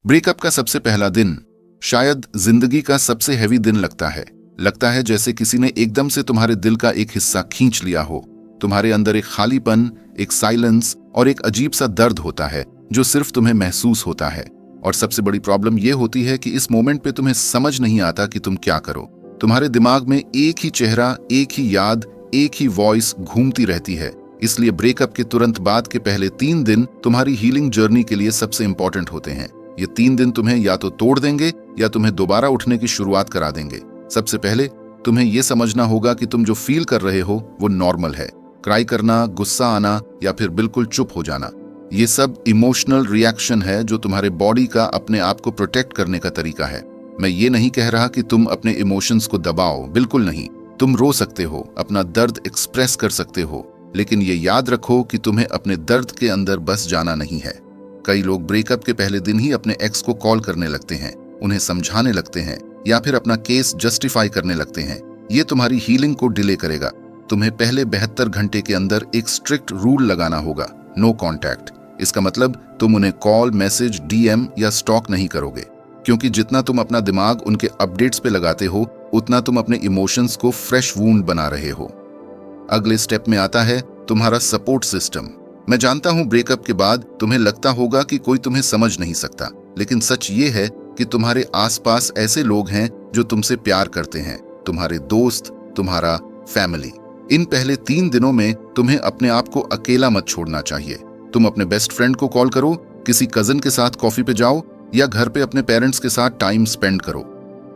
Breakup का सबसे पहला दिन शायद जिंदगी का सबसे हैवी दिन लगता है जैसे किसी ने एकदम से तुम्हारे दिल का एक हिस्सा खींच लिया हो। तुम्हारे अंदर एक खालीपन, एक साइलेंस और एक अजीब सा दर्द होता है जो सिर्फ तुम्हें महसूस होता है। और सबसे बड़ी प्रॉब्लम यह होती है कि इस मोमेंट पे तुम्हें समझ नहीं आता कि तुम क्या करो। तुम्हारे दिमाग में एक ही चेहरा, एक ही याद, एक ही वॉइस घूमती रहती है। इसलिए ब्रेकअप के तुरंत बाद के पहले 3 दिन तुम्हारी हीलिंग जर्नी के लिए सबसे इंपॉर्टेंट होते हैं। ये 3 दिन तुम्हें या तो तोड़ देंगे या तुम्हें दोबारा उठने की शुरुआत करा देंगे। सबसे पहले तुम्हें यह समझना होगा कि तुम जो फील कर रहे हो वो नॉर्मल है। क्राई करना, गुस्सा आना या फिर बिल्कुल चुप हो जाना, ये सब इमोशनल रिएक्शन है जो तुम्हारे बॉडी का अपने आप को प्रोटेक्ट करने का तरीका है। मैं ये नहीं कह रहा कि तुम अपने इमोशंस को दबाओ, बिल्कुल नहीं। तुम रो सकते हो, अपना दर्द एक्सप्रेस कर सकते हो, लेकिन ये याद रखो कि तुम्हें अपने दर्द के अंदर बस जाना नहीं है। कई लोग ब्रेकअप के पहले दिन ही अपने एक्स को कॉल करने लगते हैं, उन्हें समझाने लगते हैं या फिर अपना केस जस्टिफाई करने लगते हैं। ये तुम्हारी हीलिंग को डिले करेगा। तुम्हें पहले 72 घंटे के अंदर एक स्ट्रिक्ट रूल लगाना होगा, नो कॉन्टैक्ट। इसका मतलब तुम उन्हें कॉल, मैसेज, डीएम या स्टॉक नहीं करोगे, क्योंकि जितना तुम अपना दिमाग उनके अपडेट्स पे लगाते हो उतना तुम अपने इमोशंस को फ्रेश वूंड बना रहे हो। अगले स्टेप में आता है तुम्हारा सपोर्ट सिस्टम। मैं जानता हूं ब्रेकअप के बाद तुम्हें लगता होगा कि कोई तुम्हें समझ नहीं सकता, लेकिन सच ये है कि तुम्हारे आसपास ऐसे लोग हैं जो तुमसे प्यार करते हैं, तुम्हारे दोस्त, तुम्हारा फैमिली। इन पहले 3 दिनों में तुम्हें अपने आप को अकेला मत छोड़ना चाहिए। तुम अपने बेस्ट फ्रेंड को कॉल करो, किसी कजन के साथ कॉफी पे जाओ या घर पे अपने पेरेंट्स के साथ टाइम स्पेंड करो।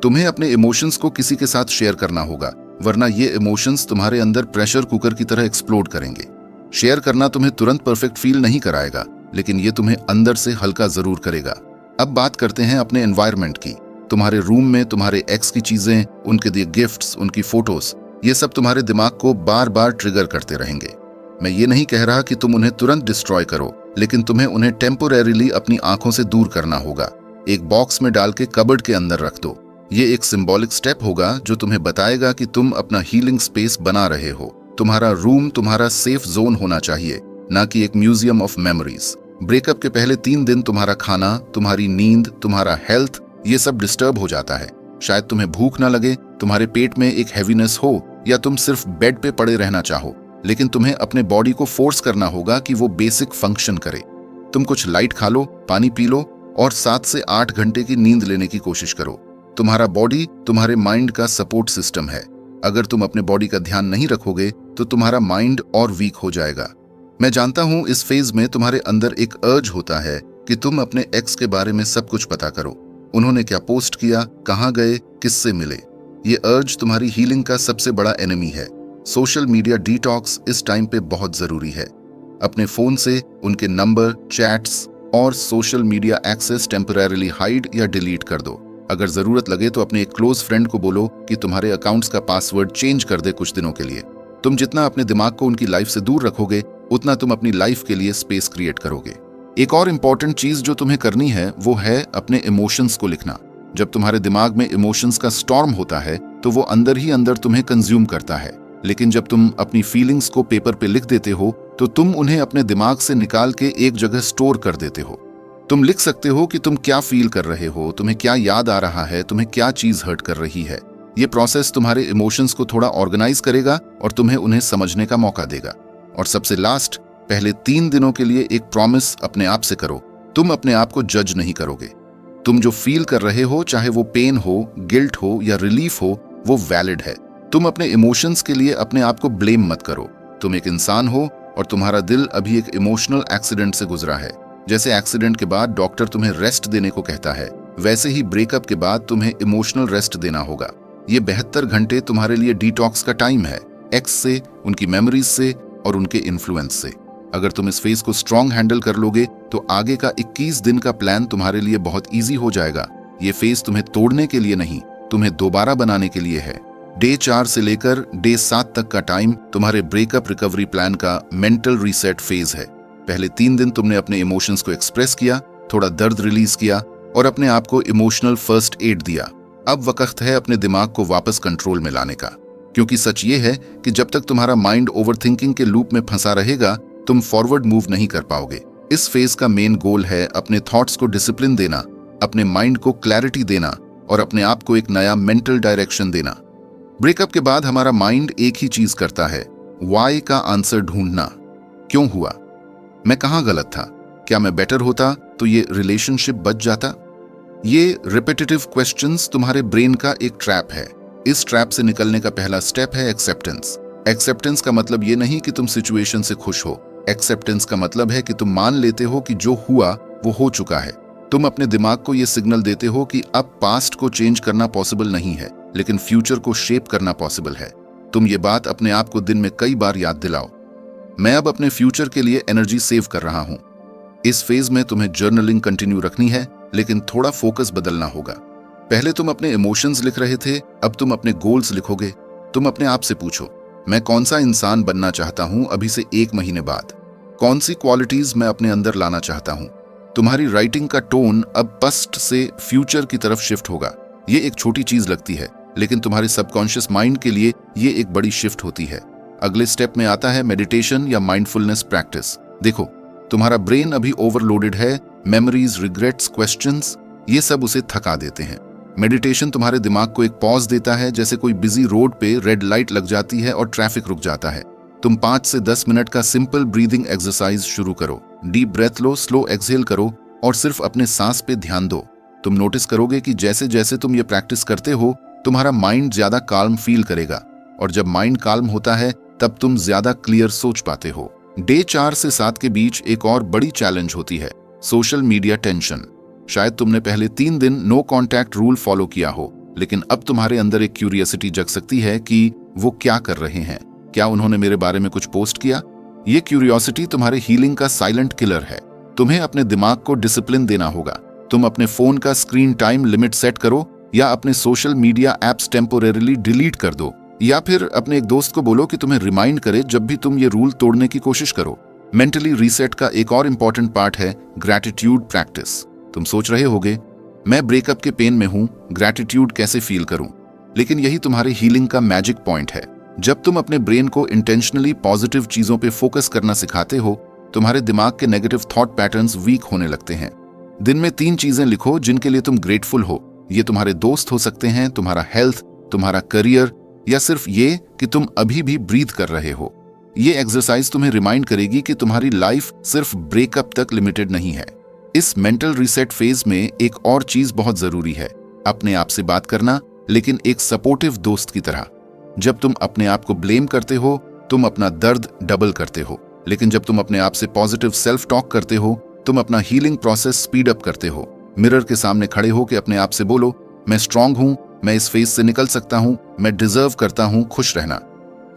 तुम्हें अपने इमोशंस को किसी के साथ शेयर करना होगा, वरना ये इमोशंस तुम्हारे अंदर प्रेशर कुकर की तरह एक्सप्लोड करेंगे। शेयर करना तुम्हें तुरंत परफेक्ट फील नहीं कराएगा, लेकिन ये तुम्हें अंदर से हल्का जरूर करेगा। अब बात करते हैं अपने एनवायरनमेंट की। तुम्हारे रूम में तुम्हारे एक्स की चीजें, उनके दिए गिफ्ट्स, उनकी फोटोज, ये सब तुम्हारे दिमाग को बार बार ट्रिगर करते रहेंगे। मैं ये नहीं कह रहा कि तुम उन्हें तुरंत डिस्ट्रॉय करो, लेकिन तुम्हें उन्हें टेम्पोरेरीली अपनी आंखों से दूर करना होगा। एक बॉक्स में डाल के कबर्ड के अंदर रख दो। ये एक सिंबॉलिक स्टेप होगा जो तुम्हें बताएगा कि तुम अपना हीलिंग स्पेस बना रहे हो। तुम्हारा रूम तुम्हारा सेफ जोन होना चाहिए, ना कि एक म्यूजियम ऑफ मेमोरीज। ब्रेकअप के पहले 3 दिन तुम्हारा खाना, तुम्हारी नींद, तुम्हारा हेल्थ, ये सब डिस्टर्ब हो जाता है। शायद तुम्हें भूख ना लगे, तुम्हारे पेट में एक हैवीनेस हो या तुम सिर्फ बेड पे पड़े रहना चाहो, लेकिन तुम्हें अपने बॉडी को फोर्स करना होगा कि वो बेसिक फंक्शन करे। तुम कुछ लाइट खा लो, पानी पी लो और 7 से 8 घंटे की नींद लेने की कोशिश करो। तुम्हारा बॉडी तुम्हारे माइंड का सपोर्ट सिस्टम है। अगर तुम अपने बॉडी का ध्यान नहीं रखोगे तो तुम्हारा माइंड और वीक हो जाएगा। मैं जानता हूं इस फेज में तुम्हारे अंदर एक अर्ज होता है कि तुम अपने एक्स के बारे में सब कुछ पता करो। उन्होंने क्या पोस्ट किया, कहां गए, किससे मिले। ये अर्ज तुम्हारी हीलिंग का सबसे बड़ा एनिमी है। सोशल मीडिया डिटॉक्स इस टाइम पे बहुत जरूरी है। अपने फोन से उनके नंबर, चैट्स और social media access temporarily hide या डिलीट कर दो। अगर जरूरत लगे तो अपने एक क्लोज फ्रेंड को बोलो कि तुम्हारे अकाउंट्स का पासवर्ड चेंज कर दे कुछ दिनों के लिए। तुम जितना अपने दिमाग को उनकी लाइफ से दूर रखोगे उतना तुम अपनी लाइफ के लिए स्पेस क्रिएट करोगे। एक और इम्पॉर्टेंट चीज जो तुम्हें करनी है वो है अपने इमोशंस को लिखना। जब तुम्हारे दिमाग में इमोशंस का स्टॉर्म होता है तो वो अंदर ही अंदर तुम्हें कंज्यूम करता है, लेकिन जब तुम अपनी फीलिंग्स को पेपर पे लिख देते हो तो तुम उन्हें अपने दिमाग से निकाल के एक जगह स्टोर कर देते हो। तुम लिख सकते हो कि तुम क्या फील कर रहे हो, तुम्हें क्या याद आ रहा है, तुम्हें क्या चीज हर्ट कर रही है। ये प्रोसेस तुम्हारे इमोशंस को थोड़ा ऑर्गेनाइज करेगा और तुम्हें उन्हें समझने का मौका देगा। और सबसे लास्ट, पहले 3 दिनों के लिए एक प्रॉमिस अपने आप से करो, तुम अपने आप को जज नहीं करोगे। तुम जो फील कर रहे हो, चाहे वो पेन हो, गिल्ट हो या रिलीफ हो, वो वैलिड है। तुम अपने इमोशंस के लिए अपने आप को ब्लेम मत करो। तुम एक इंसान हो और तुम्हारा दिल अभी एक इमोशनल एक्सीडेंट से गुजरा है। जैसे एक्सीडेंट के बाद डॉक्टर तुम्हें रेस्ट देने को कहता है, वैसे ही ब्रेकअप के बाद तुम्हें इमोशनल रेस्ट देना होगा। ये 72 घंटे तुम्हारे लिए डिटॉक्स का टाइम है, एक्स से, उनकी मेमोरीज से और उनके इन्फ्लुएंस से। अगर तुम इस फेज को स्ट्रांग हैंडल कर लोगे तो आगे का 21 दिन का प्लान तुम्हारे लिए बहुत ईजी हो जाएगा। ये फेज तुम्हें तोड़ने के लिए नहीं, तुम्हें दोबारा बनाने के लिए है। डे 4 से लेकर डे 7 तक का टाइम तुम्हारे ब्रेकअप रिकवरी प्लान का मेंटल रीसेट फेज है। पहले 3 दिन तुमने अपने इमोशंस को एक्सप्रेस किया, थोड़ा दर्द रिलीज किया और अपने आप को इमोशनल फर्स्ट एड दिया। अब वक्त है अपने दिमाग को वापस कंट्रोल में लाने का, क्योंकि सच ये है कि जब तक तुम्हारा माइंड ओवरथिंकिंग के लूप में फंसा रहेगा तुम फॉरवर्ड मूव नहीं कर पाओगे। इस फेज का मेन गोल है अपने थॉट्स को डिसिप्लिन देना, अपने माइंड को क्लैरिटी देना और अपने आप को एक नया मेंटल डायरेक्शन देना। ब्रेकअप के बाद हमारा माइंड एक ही चीज करता है, वाई का आंसर ढूंढना। क्यों हुआ? मैं कहाँ गलत था? क्या मैं बेटर होता तो ये रिलेशनशिप बच जाता? ये रिपीटेटिव क्वेश्चंस तुम्हारे ब्रेन का एक ट्रैप है। इस ट्रैप से निकलने का पहला स्टेप है एक्सेप्टेंस। एक्सेप्टेंस का मतलब ये नहीं कि तुम सिचुएशन से खुश हो। एक्सेप्टेंस का मतलब है कि तुम मान लेते हो कि जो हुआ वो हो चुका है। तुम अपने दिमाग को ये सिग्नल देते हो कि अब पास्ट को चेंज करना पॉसिबल नहीं है, लेकिन फ्यूचर को शेप करना पॉसिबल है। तुम ये बात अपने आप को दिन में कई बार याद दिलाओ। मैं अब अपने फ्यूचर के लिए एनर्जी सेव कर रहा हूं। इस फेज में तुम्हें जर्नलिंग कंटिन्यू रखनी है, लेकिन थोड़ा फोकस बदलना होगा। पहले तुम अपने इमोशंस लिख रहे थे, अब तुम अपने गोल्स लिखोगे। तुम अपने आप से पूछो, मैं कौन सा इंसान बनना चाहता हूं अभी से 1 महीने बाद? कौन सी क्वालिटीज मैं अपने अंदर लाना चाहता हूं? तुम्हारी राइटिंग का टोन अब पास्ट से फ्यूचर की तरफ शिफ्ट होगा। ये एक छोटी चीज लगती है, लेकिन तुम्हारे सबकॉन्शियस माइंड के लिए ये एक बड़ी शिफ्ट होती है। अगले स्टेप में आता है मेडिटेशन या माइंडफुलनेस प्रैक्टिस। देखो, तुम्हारा ब्रेन अभी ओवरलोडेड है। मेमोरीज, रिग्रेट्स, क्वेश्चंस, ये सब उसे थका देते हैं। मेडिटेशन तुम्हारे दिमाग को एक पॉज देता है, जैसे कोई बिजी रोड पे रेड लाइट लग जाती है और ट्रैफिक रुक जाता है। तुम 5 से 10 मिनट का सिंपल ब्रीदिंग एक्सरसाइज शुरू करो। डीप ब्रेथ लो, स्लो एक्सहेल करो और सिर्फ अपने सांस पे ध्यान दो। तुम नोटिस करोगे कि जैसे जैसे तुम ये प्रैक्टिस करते हो, तुम्हारा माइंड ज्यादा काल्म फील करेगा, और जब माइंड काल्म होता है तब तुम ज्यादा क्लियर सोच पाते हो। डे 4 से 7 के बीच एक और बड़ी चैलेंज होती है, सोशल मीडिया टेंशन। शायद तुमने पहले 3 दिन नो कॉन्टैक्ट रूल फॉलो किया हो, लेकिन अब तुम्हारे अंदर एक क्यूरियोसिटी जग सकती है कि वो क्या कर रहे हैं, क्या उन्होंने मेरे बारे में कुछ पोस्ट किया? ये क्यूरियोसिटी तुम्हारे हीलिंग का साइलेंट किलर है। तुम्हें अपने दिमाग को डिसिप्लिन देना होगा। तुम अपने फोन का स्क्रीन टाइम लिमिट सेट करो, या अपने सोशल मीडिया एप्स टेम्पोरेरीली डिलीट कर दो, या फिर अपने एक दोस्त को बोलो कि तुम्हें रिमाइंड करे जब भी तुम ये रूल तोड़ने की कोशिश करो। मेंटली रीसेट का एक और इंपॉर्टेंट पार्ट है ग्रैटिट्यूड प्रैक्टिस। तुम सोच रहे होगे, मैं ब्रेकअप के पेन में हूं, ग्रैटिट्यूड कैसे फील करूं? लेकिन यही तुम्हारे हीलिंग का मैजिक पॉइंट है। जब तुम अपने ब्रेन को इंटेंशनली पॉजिटिव चीजों पे फोकस करना सिखाते हो, तुम्हारे दिमाग के नेगेटिव थॉट पैटर्न्स वीक होने लगते हैं। दिन में 3 चीजें लिखो जिनके लिए तुम ग्रेटफुल हो। ये तुम्हारे दोस्त हो सकते हैं, तुम्हारा हेल्थ, तुम्हारा करियर, या सिर्फ ये कि तुम अभी भी ब्रीथ कर रहे हो। ये एक्सरसाइज तुम्हें रिमाइंड करेगी कि तुम्हारी लाइफ सिर्फ ब्रेकअप तक लिमिटेड नहीं है। इस मेंटल रीसेट फेज में एक और चीज बहुत जरूरी है, अपने आप से बात करना, लेकिन एक सपोर्टिव दोस्त की तरह। जब तुम अपने आप को ब्लेम करते हो, तुम अपना दर्द डबल करते हो, लेकिन जब तुम अपने आप से पॉजिटिव सेल्फ टॉक करते हो, तुम अपना हीलिंग प्रोसेस स्पीड अप करते हो। मिरर के सामने खड़े हो के अपने आप से बोलो, मैं स्ट्रांग हूं, मैं इस फेज से निकल सकता हूं, मैं डिजर्व करता हूं खुश रहना।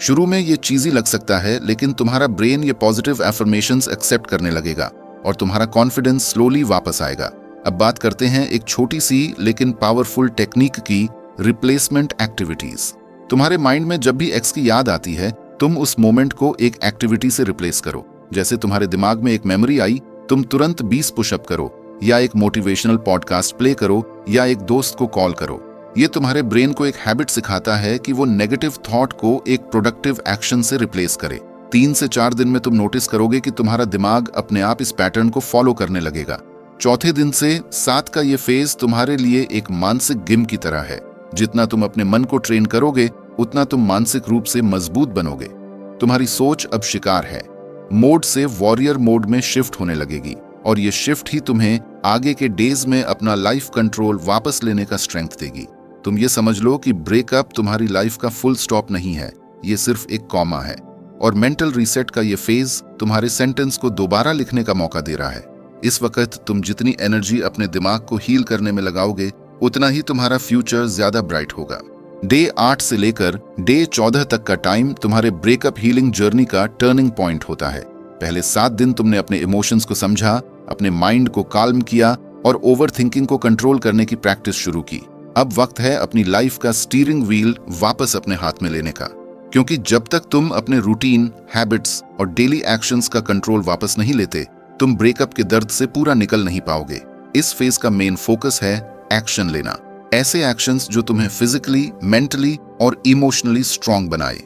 शुरू में ये चीजी लग सकता है, लेकिन तुम्हारा ब्रेन ये पॉजिटिव एफर्मेशंस एक्सेप्ट करने लगेगा और तुम्हारा कॉन्फिडेंस स्लोली वापस आएगा। अब बात करते हैं एक छोटी सी लेकिन पावरफुल टेक्निक की, रिप्लेसमेंट एक्टिविटीज। तुम्हारे माइंड में जब भी एक्स की याद आती है, तुम उस मोमेंट को एक एक्टिविटी से रिप्लेस करो। जैसे तुम्हारे दिमाग में एक मेमोरी आई, तुम तुरंत 20 पुशअप करो, या एक मोटिवेशनल पॉडकास्ट प्ले करो, या एक दोस्त को कॉल करो। ये तुम्हारे ब्रेन को एक हैबिट सिखाता है कि वो नेगेटिव थॉट को एक प्रोडक्टिव एक्शन से रिप्लेस करे। 3 से 4 दिन में तुम नोटिस करोगे कि तुम्हारा दिमाग अपने आप इस पैटर्न को फॉलो करने लगेगा। चौथे दिन से 7 का ये फेज तुम्हारे लिए एक मानसिक गेम की तरह है। जितना तुम अपने मन को ट्रेन करोगे, उतना तुम मानसिक रूप से मजबूत बनोगे। तुम्हारी सोच अब शिकार है मोड से वॉरियर मोड में शिफ्ट होने लगेगी, और ये शिफ्ट ही तुम्हें आगे के डेज में अपना लाइफ कंट्रोल वापस लेने का स्ट्रेंथ देगी। तुम ये समझ लो कि ब्रेकअप तुम्हारी लाइफ का फुल स्टॉप नहीं है, ये सिर्फ एक कॉमा है, और मेंटल रीसेट का ये फेज तुम्हारे सेंटेंस को दोबारा लिखने का मौका दे रहा है। इस वक्त तुम जितनी एनर्जी अपने दिमाग को हील करने में लगाओगे, उतना ही तुम्हारा फ्यूचर ज्यादा ब्राइट होगा। डे 8 से लेकर डे 14 तक का टाइम तुम्हारे ब्रेकअप हीलिंग जर्नी का टर्निंग पॉइंट होता है। पहले 7 दिन तुमने अपने इमोशंस को समझा, अपने माइंड को काल्म किया और ओवर थिंकिंग को कंट्रोल करने की प्रैक्टिस शुरू की। अब वक्त है अपनी लाइफ का स्टीयरिंग व्हील वापस अपने हाथ में लेने का, क्योंकि जब तक तुम अपने रूटीन, हैबिट्स और डेली एक्शंस का कंट्रोल वापस नहीं लेते, तुम ब्रेकअप के दर्द से पूरा निकल नहीं पाओगे। इस फेज का मेन फोकस है एक्शन लेना, ऐसे एक्शंस जो तुम्हें फिजिकली, मेंटली और इमोशनली स्ट्रांग बनाए।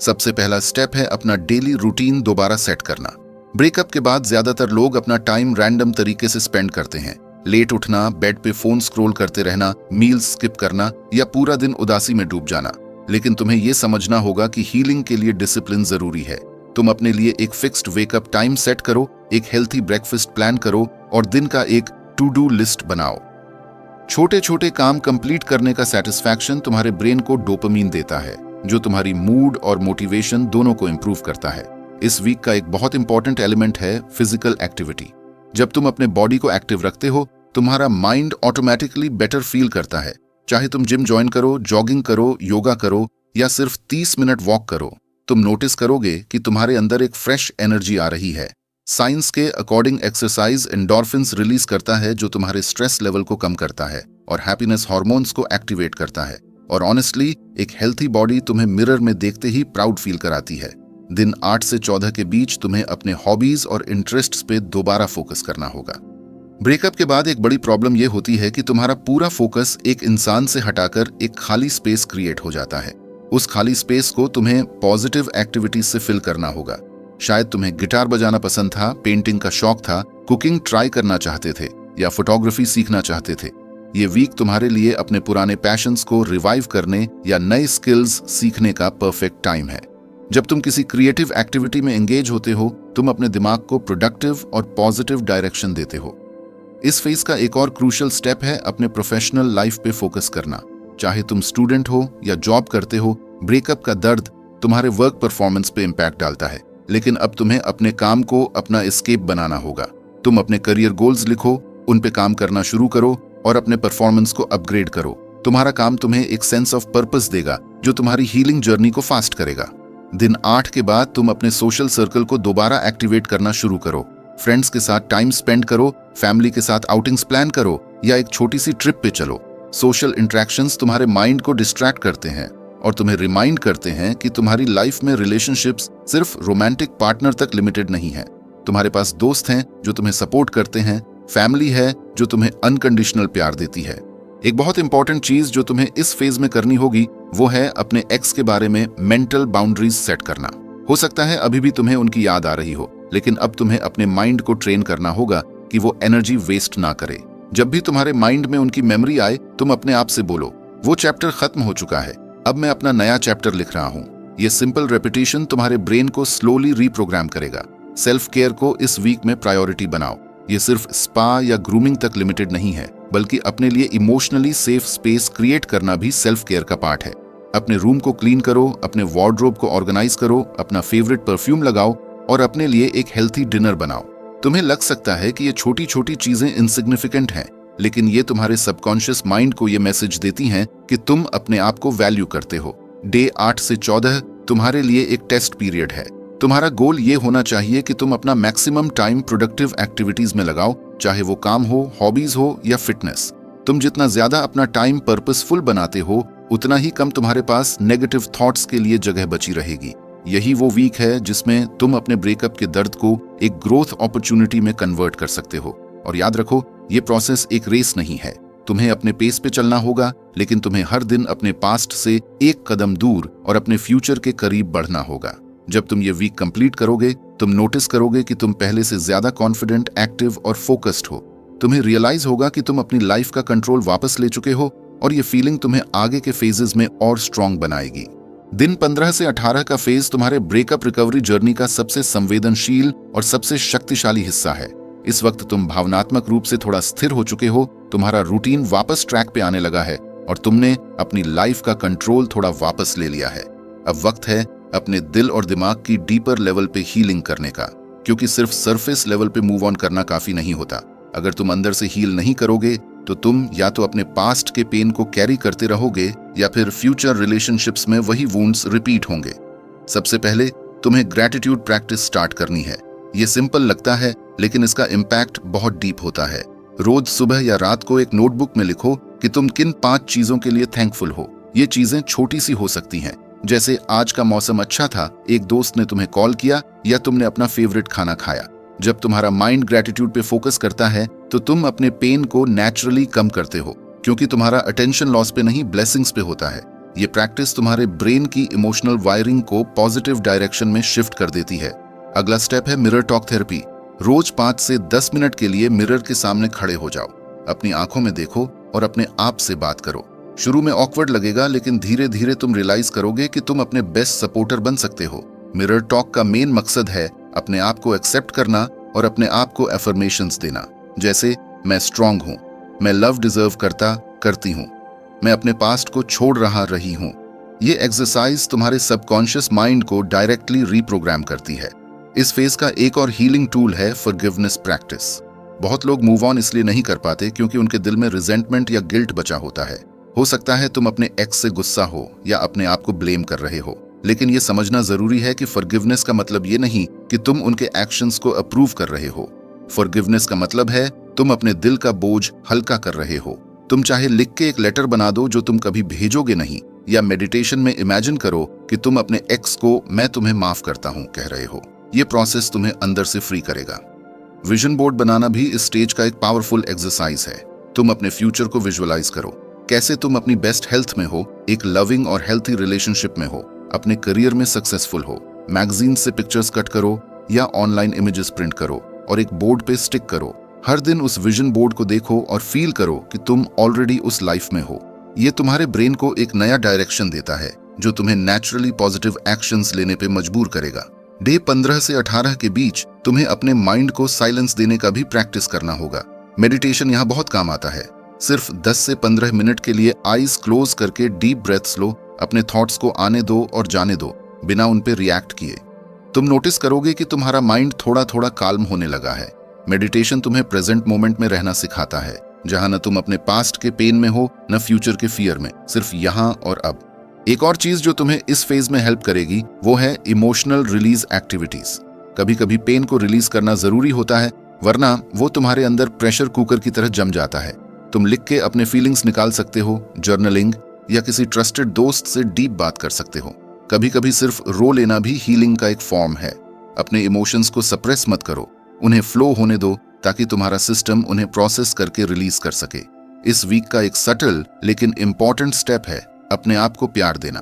सबसे पहला स्टेप है अपना डेली रूटीन दोबारा सेट करना। ब्रेकअप के बाद ज्यादातर लोग अपना टाइम रैंडम तरीके से स्पेंड करते हैं। लेट उठना, बेड पे फोन स्क्रॉल करते रहना, मील्स स्किप करना या पूरा दिन उदासी में डूब जाना। लेकिन तुम्हें यह समझना होगा कि हीलिंग के लिए डिसिप्लिन जरूरी है। तुम अपने लिए एक फिक्स्ड वेकअप टाइम सेट करो, एक हेल्थी ब्रेकफास्ट प्लान करो और दिन का एक टू डू लिस्ट बनाओ। छोटे छोटे काम कंप्लीट करने का सेटिस्फैक्शन तुम्हारे ब्रेन को डोपामीन देता है, जो तुम्हारी मूड और मोटिवेशन दोनों को इंप्रूव करता है। इस वीक का एक बहुत इंपॉर्टेंट एलिमेंट है फिजिकल एक्टिविटी। जब तुम अपने बॉडी को एक्टिव रखते हो, तुम्हारा माइंड ऑटोमेटिकली बेटर फील करता है। चाहे तुम जिम ज्वाइन करो, जॉगिंग करो, योगा करो या सिर्फ 30 मिनट वॉक करो, तुम नोटिस करोगे कि तुम्हारे अंदर एक फ्रेश एनर्जी आ रही है। साइंस के अकॉर्डिंग एक्सरसाइज एंडोर्फिन्स रिलीज करता है, जो तुम्हारे स्ट्रेस लेवल को कम करता है और हैप्पीनेस हार्मोन्स को एक्टिवेट करता है। और ऑनेस्टली, एक हेल्थी बॉडी तुम्हें मिरर में देखते ही प्राउड फील कराती है। दिन 8 से 14 के बीच तुम्हें अपने हॉबीज और इंटरेस्ट्स पे दोबारा फोकस करना होगा। ब्रेकअप के बाद एक बड़ी प्रॉब्लम यह होती है कि तुम्हारा पूरा फोकस एक इंसान से हटाकर एक खाली स्पेस क्रिएट हो जाता है। उस खाली स्पेस को तुम्हें पॉजिटिव एक्टिविटीज से फिल करना होगा। शायद तुम्हें गिटार बजाना पसंद था, पेंटिंग का शौक था, कुकिंग ट्राई करना चाहते थे या फोटोग्राफी सीखना चाहते थे। ये वीक तुम्हारे लिए अपने पुराने पैशंस को रिवाइव करने या नए स्किल्स सीखने का परफेक्ट टाइम है। जब तुम किसी क्रिएटिव एक्टिविटी में एंगेज होते हो, तुम अपने दिमाग को प्रोडक्टिव और पॉजिटिव डायरेक्शन देते हो। इस फेज का एक और क्रूशियल स्टेप है अपने प्रोफेशनल लाइफ पे फोकस करना। चाहे तुम स्टूडेंट हो या जॉब करते हो, ब्रेकअप का दर्द तुम्हारे वर्क परफॉर्मेंस पे इम्पैक्ट डालता है। लेकिन अब तुम्हें अपने काम को अपना एस्केप बनाना होगा। तुम अपने करियर गोल्स लिखो, उन पे काम करना शुरू करो और अपने परफॉर्मेंस को अपग्रेड करो। तुम्हारा काम तुम्हें एक सेंस ऑफ पर्पस देगा, जो तुम्हारी हीलिंग जर्नी को फास्ट करेगा। दिन 8 के बाद तुम अपने सोशल सर्कल को दोबारा एक्टिवेट करना शुरू करो। फ्रेंड्स के साथ टाइम स्पेंड करो, फैमिली के साथ आउटिंग्स प्लान करो या एक छोटी सी ट्रिप पे चलो। सोशल इंटरेक्शंस तुम्हारे माइंड को डिस्ट्रैक्ट करते हैं और तुम्हें रिमाइंड करते हैं कि तुम्हारी लाइफ में रिलेशनशिप्स सिर्फ रोमांटिक पार्टनर तक लिमिटेड नहीं है। तुम्हारे पास दोस्त हैं जो तुम्हें सपोर्ट करते हैं, फैमिली है जो तुम्हें अनकंडीशनल प्यार देती है। एक बहुत इंपॉर्टेंट चीज जो तुम्हें इस फेज में करनी होगी, वो है अपने एक्स के बारे में मेंटल बाउंड्रीज सेट करना। हो सकता है अभी भी तुम्हें उनकी याद आ रही हो, लेकिन अब तुम्हें अपने माइंड को ट्रेन करना होगा कि वो एनर्जी वेस्ट ना करे। जब भी तुम्हारे माइंड में उनकी मेमोरी आए, तुम अपने आप से बोलो, वो चैप्टर खत्म हो चुका है, अब मैं अपना नया चैप्टर लिख रहा हूँ। ये सिंपल रेपिटेशन तुम्हारे ब्रेन को स्लोली रीप्रोग्राम करेगा। सेल्फ केयर को इस वीक में प्रायोरिटी बनाओ। ये सिर्फ स्पा या ग्रूमिंग तक लिमिटेड नहीं है, बल्कि अपने लिए इमोशनली सेफ स्पेस क्रिएट करना भी सेल्फ केयर का पार्ट है। अपने रूम को क्लीन करो, अपने वार्डरोब को ऑर्गेनाइज करो, अपना फेवरेट परफ्यूम लगाओ और अपने लिए एक हेल्थी डिनर बनाओ। तुम्हें लग सकता है कि ये छोटी छोटी चीजें इनसिग्निफिकेंट हैं, लेकिन ये तुम्हारे सबकॉन्शियस माइंड को ये मैसेज देती हैं कि तुम अपने आप को वैल्यू करते हो। डे 8 से 14 तुम्हारे लिए एक टेस्ट पीरियड है। तुम्हारा गोल ये होना चाहिए कि तुम अपना मैक्सिमम टाइम प्रोडक्टिव एक्टिविटीज में लगाओ, चाहे वो काम हो, हॉबीज हो या फिटनेस। तुम जितना ज्यादा अपना टाइम पर्पसफुल बनाते हो, उतना ही कम तुम्हारे पास नेगेटिव थॉट्स के लिए जगह बची रहेगी। यही वो वीक है जिसमें तुम अपने ब्रेकअप के दर्द को एक ग्रोथ अपॉर्चुनिटी में कन्वर्ट कर सकते हो। और याद रखो, ये प्रोसेस एक रेस नहीं है। तुम्हें अपने पेस पे चलना होगा, लेकिन तुम्हें हर दिन अपने पास्ट से एक कदम दूर और अपने फ्यूचर के करीब बढ़ना होगा। जब तुम ये वीक कंप्लीट करोगे, तुम नोटिस करोगे कि तुम पहले से ज्यादा कॉन्फिडेंट, एक्टिव और फोकस्ड हो। तुम्हें रियलाइज होगा कि तुम अपनी लाइफ का कंट्रोल वापस ले चुके हो और ये फीलिंग तुम्हें आगे के फेजेस में और स्ट्रांग बनाएगी। दिन 15 से 18 का फेज तुम्हारे ब्रेकअप रिकवरी जर्नी का सबसे संवेदनशील और सबसे शक्तिशाली हिस्सा है। इस वक्त तुम भावनात्मक रूप से थोड़ा स्थिर हो चुके हो, तुम्हारा रूटीन वापस ट्रैक पे आने लगा है और तुमने अपनी लाइफ का कंट्रोल थोड़ा वापस ले लिया है। अब वक्त है अपने दिल और दिमाग की डीपर लेवल पे हीलिंग करने का, क्योंकि सिर्फ सरफेस लेवल पे मूव ऑन करना काफी नहीं होता। अगर तुम अंदर से हील नहीं करोगे, तो तुम या तो अपने पास्ट के पेन को कैरी करते रहोगे या फिर फ्यूचर रिलेशनशिप्स में वही वुंड्स रिपीट होंगे। सबसे पहले तुम्हें ग्रैटिट्यूड प्रैक्टिस स्टार्ट करनी है। ये सिंपल लगता है, लेकिन इसका इम्पैक्ट बहुत डीप होता है। रोज सुबह या रात को एक नोटबुक में लिखो कि तुम किन 5 चीजों के लिए थैंकफुल हो। ये चीजें छोटी सी हो सकती हैं, जैसे आज का मौसम अच्छा था, एक दोस्त ने तुम्हें कॉल किया या तुमने अपना फेवरेट खाना खाया। जब तुम्हारा माइंड ग्रैटिट्यूड पे फोकस करता है, तो तुम अपने पेन को नेचुरली कम करते हो, क्योंकि तुम्हारा अटेंशन लॉस पे नहीं, ब्लेसिंग्स पे होता है। ये प्रैक्टिस तुम्हारे ब्रेन की इमोशनल वायरिंग को पॉजिटिव डायरेक्शन में शिफ्ट कर देती है। अगला स्टेप है मिरर टॉक थेरेपी। रोज 5 से 10 मिनट के लिए मिरर के सामने खड़े हो जाओ। अपनी आंखों में देखो और अपने आप से बात करो। शुरू में ऑकवर्ड लगेगा, लेकिन धीरे धीरे तुम रियलाइज करोगे कि तुम अपने बेस्ट सपोर्टर बन सकते हो। मिरर टॉक का मेन मकसद है अपने आप को एक्सेप्ट करना और अपने आप को एफर्मेशंस देना, जैसे मैं स्ट्रांग हूं, मैं लव डिजर्व करती हूं, मैं अपने पास्ट को छोड़ रही हूं। ये एक्सरसाइज तुम्हारे सबकॉन्शियस माइंड को डायरेक्टली रीप्रोग्राम करती है। इस फेज का एक और हीलिंग टूल है फॉरगिवनेस प्रैक्टिस। बहुत लोग मूव ऑन इसलिए नहीं कर पाते क्योंकि उनके दिल में रिजेंटमेंट या गिल्ट बचा होता है। हो सकता है तुम अपने एक्स से गुस्सा हो या अपने आप को ब्लेम कर रहे हो, लेकिन यह समझना जरूरी है कि फॉरगिवनेस का मतलब ये नहीं कि तुम उनके एक्शंस को अप्रूव कर रहे हो। फॉरगिवनेस का मतलब है तुम अपने दिल का बोझ हल्का कर रहे हो। तुम चाहे लिख के एक लेटर बना दो जो तुम कभी भेजोगे नहीं, या मेडिटेशन में इमेजिन करो कि तुम अपने एक्स को मैं तुम्हें माफ करता हूं कह रहे हो। ये प्रोसेस तुम्हें अंदर से फ्री करेगा। विजन बोर्ड बनाना भी इस स्टेज का एक पावरफुल एक्सरसाइज है। तुम अपने फ्यूचर को विजुअलाइज करो, कैसे तुम अपनी बेस्ट हेल्थ में हो, एक लविंग और हेल्थी रिलेशनशिप में हो, अपने करियर में सक्सेसफुल हो। मैगजीन से पिक्चर्स कट करो या ऑनलाइन इमेजेस प्रिंट करो और एक बोर्ड पे स्टिक करो। हर दिन उस विजन बोर्ड को देखो और फील करो कि तुम ऑलरेडी उस लाइफ में हो। ये तुम्हारे ब्रेन को एक नया डायरेक्शन देता है जो तुम्हें नेचुरली पॉजिटिव एक्शंस लेने पे मजबूर करेगा। डे 15 से 18 के बीच तुम्हें अपने माइंड को साइलेंस देने का भी प्रैक्टिस करना होगा। मेडिटेशन यहाँ बहुत काम आता है। सिर्फ 10 से 15 मिनट के लिए आईज क्लोज करके डीप ब्रेथ्स लो, अपने थॉट्स को आने दो और जाने दो बिना उन पे रिएक्ट किए। तुम नोटिस करोगे कि तुम्हारा माइंड थोड़ा थोड़ा काल्म होने लगा है। मेडिटेशन तुम्हें प्रेजेंट मोमेंट में रहना सिखाता है, जहां न तुम अपने पास्ट के पेन में हो न फ्यूचर के फियर में, सिर्फ यहां और अब। एक और चीज जो तुम्हें इस फेज में हेल्प करेगी वो है इमोशनल रिलीज एक्टिविटीज। कभी कभी पेन को रिलीज करना जरूरी होता है, वरना वो तुम्हारे अंदर प्रेशर कुकर की तरह जम जाता है। तुम लिख के अपने फीलिंग्स निकाल सकते हो, जर्नलिंग या किसी ट्रस्टेड दोस्त से डीप बात कर सकते हो। कभी कभी सिर्फ रो लेना भी हीलिंग का एक फॉर्म है। अपने इमोशंस को सप्रेस मत करो, उन्हें फ्लो होने दो ताकि तुम्हारा सिस्टम उन्हें प्रोसेस करके रिलीज कर सके। इस वीक का एक सटल लेकिन इंपॉर्टेंट स्टेप है अपने आप को प्यार देना।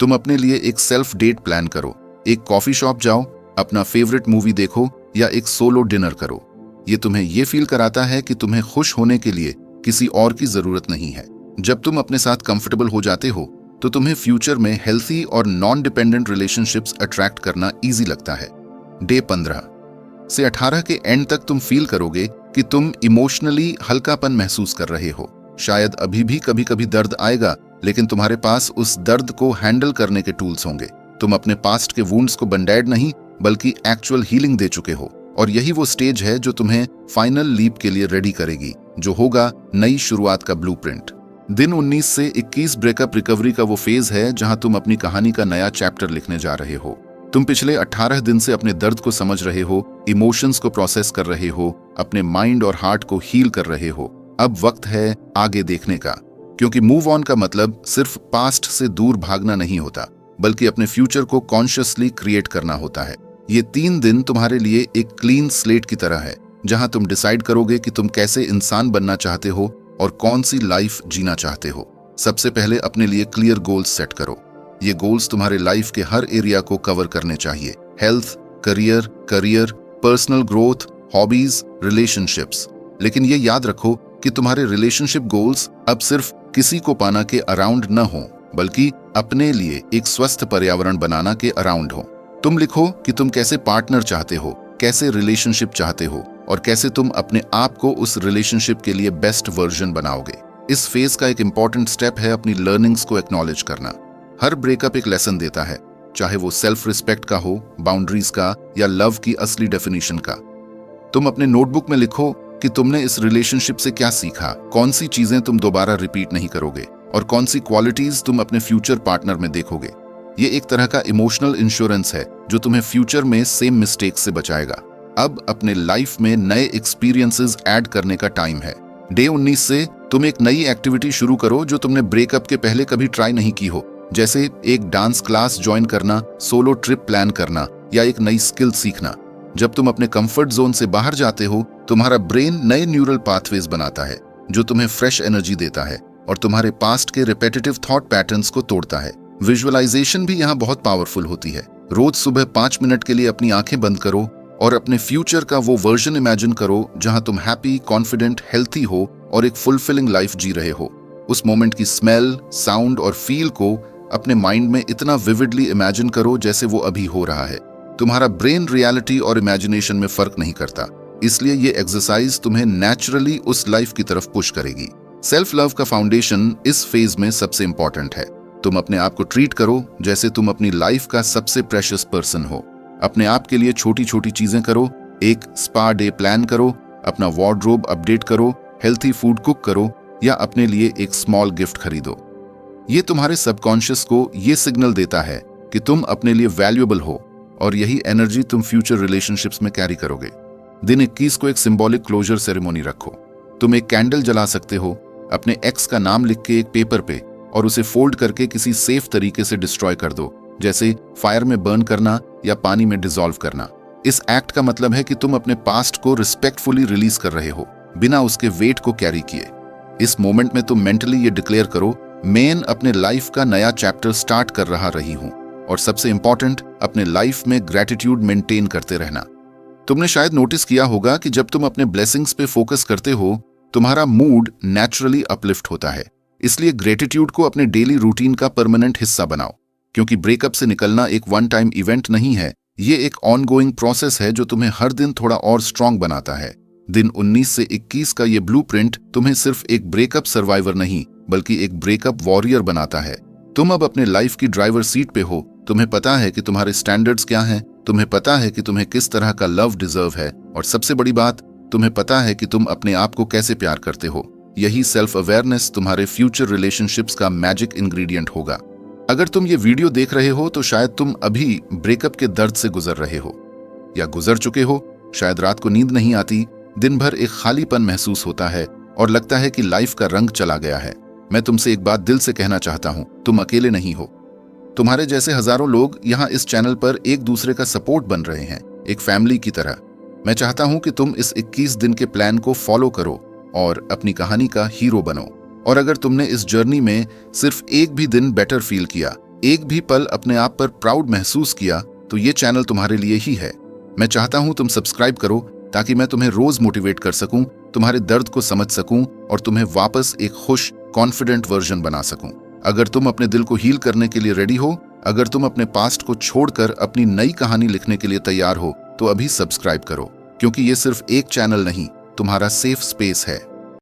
तुम अपने लिए एक सेल्फ डेट प्लान करो, एक कॉफी शॉप जाओ, अपना फेवरेट मूवी देखो या एक सोलो डिनर करो। ये तुम्हें ये फील कराता है कि तुम्हें खुश होने के लिए किसी और की जरूरत नहीं है। जब तुम अपने साथ कंफर्टेबल हो जाते हो तो तुम्हें फ्यूचर में हेल्थी और नॉन डिपेंडेंट रिलेशनशिप्स अट्रैक्ट करना इजी लगता है। डे 15 से 18 के एंड तक तुम फील करोगे कि तुम इमोशनली हल्कापन महसूस कर रहे हो। शायद अभी भी कभी कभी दर्द आएगा, लेकिन तुम्हारे पास उस दर्द को हैंडल करने के टूल्स होंगे। तुम अपने पास्ट के वुंड्स को बैंडेड नहीं बल्कि एक्चुअल हीलिंग दे चुके हो, और यही वो स्टेज है जो तुम्हें फाइनल लीप के लिए रेडी करेगी, जो होगा नई शुरुआत का ब्लूप्रिंट। दिन 19 से 21 ब्रेकअप रिकवरी का वो फेज है जहां तुम अपनी कहानी का नया चैप्टर लिखने जा रहे हो। तुम पिछले 18 दिन से अपने दर्द को समझ रहे हो, इमोशंस को प्रोसेस कर रहे हो, अपने माइंड और हार्ट को हील कर रहे हो। अब वक्त है आगे देखने का, क्योंकि मूव ऑन का मतलब सिर्फ पास्ट से दूर भागना नहीं होता, बल्कि अपने फ्यूचर को कॉन्शियसली क्रिएट करना होता है। ये 3 दिन तुम्हारे लिए एक क्लीन स्लेट की तरह है, जहां तुम डिसाइड करोगे कि तुम कैसे इंसान बनना चाहते हो और कौन सी लाइफ जीना चाहते हो। सबसे पहले अपने लिए क्लियर गोल्स सेट करो। ये गोल्स तुम्हारे लाइफ के हर एरिया को कवर करने चाहिए। Health, career, personal growth, hobbies, relationships. लेकिन ये याद रखो कि तुम्हारे रिलेशनशिप गोल्स अब सिर्फ किसी को पाना के अराउंड न हो, बल्कि अपने लिए एक स्वस्थ पर्यावरण बनाना के अराउंड हो। तुम लिखो कि तुम कैसे पार्टनर चाहते हो, कैसे रिलेशनशिप चाहते हो और कैसे तुम अपने आप को उस रिलेशनशिप के लिए बेस्ट वर्जन बनाओगे। इस फेज का एक इंपॉर्टेंट स्टेप है अपनी लर्निंग्स को एक्नॉलेज करना। हर ब्रेकअप एक लेसन देता है, चाहे वो सेल्फ रिस्पेक्ट का हो, बाउंड्रीज का या लव की असली डेफिनेशन का। तुम अपने नोटबुक में लिखो कि तुमने इस रिलेशनशिप से क्या सीखा, कौन सी चीजें तुम दोबारा रिपीट नहीं करोगे और कौन सी क्वालिटीज तुम अपने फ्यूचर पार्टनर में देखोगे। ये एक तरह का इमोशनल इंश्योरेंस है जो तुम्हें फ्यूचर में सेम मिस्टेक्स से बचाएगा। अब अपने लाइफ में नए एक्सपीरियंसेस ऐड करने का टाइम है। डे 19 से तुम एक नई एक्टिविटी शुरू करो जो तुमने ब्रेकअप के पहले कभी ट्राई नहीं की हो, जैसे एक डांस क्लास ज्वाइन करना, सोलो ट्रिप प्लान करना या एक नई स्किल सीखना। जब तुम अपने कंफर्ट जोन से बाहर जाते हो, तुम्हारा ब्रेन नए न्यूरल पाथवेज बनाता है जो तुम्हें फ्रेश एनर्जी देता है और तुम्हारे पास्ट के रिपीटेटिव थॉट पैटर्न्स को तोड़ता है। विजुअलाइजेशन भी यहाँ बहुत पावरफुल होती है। रोज सुबह 5 मिनट के लिए अपनी आंखें बंद करो और अपने फ्यूचर का वो वर्जन इमेजिन करो जहां तुम हैप्पी, कॉन्फिडेंट, हेल्थी हो और एक फुलफिलिंग लाइफ जी रहे हो। उस मोमेंट की स्मेल, साउंड और फील को अपने माइंड में इतना विविडली इमेजिन करो जैसे वो अभी हो रहा है। तुम्हारा ब्रेन रियलिटी और इमेजिनेशन में फर्क नहीं करता, इसलिए ये एक्सरसाइज तुम्हें नेचुरली उस लाइफ की तरफ पुश करेगी। सेल्फ लव का फाउंडेशन इस फेज में सबसे इंपॉर्टेंट है। तुम अपने आप को ट्रीट करो जैसे तुम अपनी लाइफ का सबसे प्रेशियस पर्सन हो। अपने आप के लिए छोटी छोटी चीजें करो, एक स्पा डे प्लान करो, अपना वार्डरोब अपडेट करो, हेल्थी फूड कुक करो या अपने लिए एक स्मॉल गिफ्ट खरीदो। ये तुम्हारे सबकॉन्शियस को ये सिग्नल देता है कि तुम अपने लिए वैल्यूएबल हो और यही एनर्जी तुम फ्यूचर रिलेशनशिप्स में कैरी करोगे। दिन 21 को एक सिंबॉलिक क्लोजर सेरेमोनी रखो। तुम एक कैंडल जला सकते हो, अपने एक्स का नाम लिख के एक पेपर पे और उसे फोल्ड करके किसी सेफ तरीके से डिस्ट्रॉय कर दो, जैसे फायर में बर्न करना या पानी में डिसॉल्व करना। इस एक्ट का मतलब है कि तुम अपने पास्ट को रिस्पेक्टफुली रिलीज कर रहे हो, बिना उसके वेट को कैरी किए। इस मोमेंट में तुम मेंटली ये डिक्लेयर करो, मैं अपने लाइफ का नया चैप्टर स्टार्ट कर रही हूं। और सबसे इंपॉर्टेंट, अपने लाइफ में ग्रेटिट्यूड मेंटेन करते रहना। तुमने शायद नोटिस किया होगा कि जब तुम अपने ब्लेसिंग्स पे फोकस करते हो, तुम्हारा मूड नेचुरली अपलिफ्ट होता है। इसलिए ग्रेटिट्यूड को अपने डेली रूटीन का परमानेंट हिस्सा बनाओ, क्योंकि ब्रेकअप से निकलना एक वन टाइम इवेंट नहीं है, ये एक ऑनगोइंग प्रोसेस है जो तुम्हें हर दिन थोड़ा और स्ट्रांग बनाता है। दिन 19 से 21 का ये ब्लूप्रिंट तुम्हें सिर्फ एक ब्रेकअप सर्वाइवर नहीं, बल्कि एक ब्रेकअप वॉरियर बनाता है। तुम अब अपने लाइफ की ड्राइवर सीट पे हो। तुम्हें पता है कि तुम्हारे स्टैंडर्ड्स क्या हैं, तुम्हें पता है कि तुम्हें किस तरह का लव डिजर्व है, और सबसे बड़ी बात, तुम्हें पता है कि तुम अपने आप को कैसे प्यार करते हो। यही सेल्फ अवेयरनेस तुम्हारे फ्यूचर रिलेशनशिप्स का मैजिक इंग्रेडिएंट होगा। अगर तुम ये वीडियो देख रहे हो तो शायद तुम अभी ब्रेकअप के दर्द से गुजर रहे हो या गुजर चुके हो। शायद रात को नींद नहीं आती, दिन भर एक खालीपन महसूस होता है और लगता है कि लाइफ का रंग चला गया है। मैं तुमसे एक बात दिल से कहना चाहता हूं, तुम अकेले नहीं हो। तुम्हारे जैसे हजारों लोग यहाँ इस चैनल पर एक दूसरे का सपोर्ट बन रहे हैं, एक फैमिली की तरह। मैं चाहता हूं कि तुम इस 21 दिन के प्लान को फॉलो करो और अपनी कहानी का हीरो बनो। और अगर तुमने इस जर्नी में सिर्फ एक भी दिन बेटर फील किया, एक भी पल अपने आप पर प्राउड महसूस किया, तो ये चैनल तुम्हारे लिए ही है। मैं चाहता हूं तुम सब्सक्राइब करो ताकि मैं तुम्हें रोज मोटिवेट कर सकूं, तुम्हारे दर्द को समझ सकूं और तुम्हें वापस एक खुश, कॉन्फिडेंट वर्जन बना सकूं। अगर तुम अपने दिल को हील करने के लिए रेडी हो, अगर तुम अपने पास्ट को छोड़कर अपनी नई कहानी लिखने के लिए तैयार हो, तो अभी सब्सक्राइब करो, क्योंकि ये सिर्फ एक चैनल नहीं, तुम्हारा सेफ स्पेस है।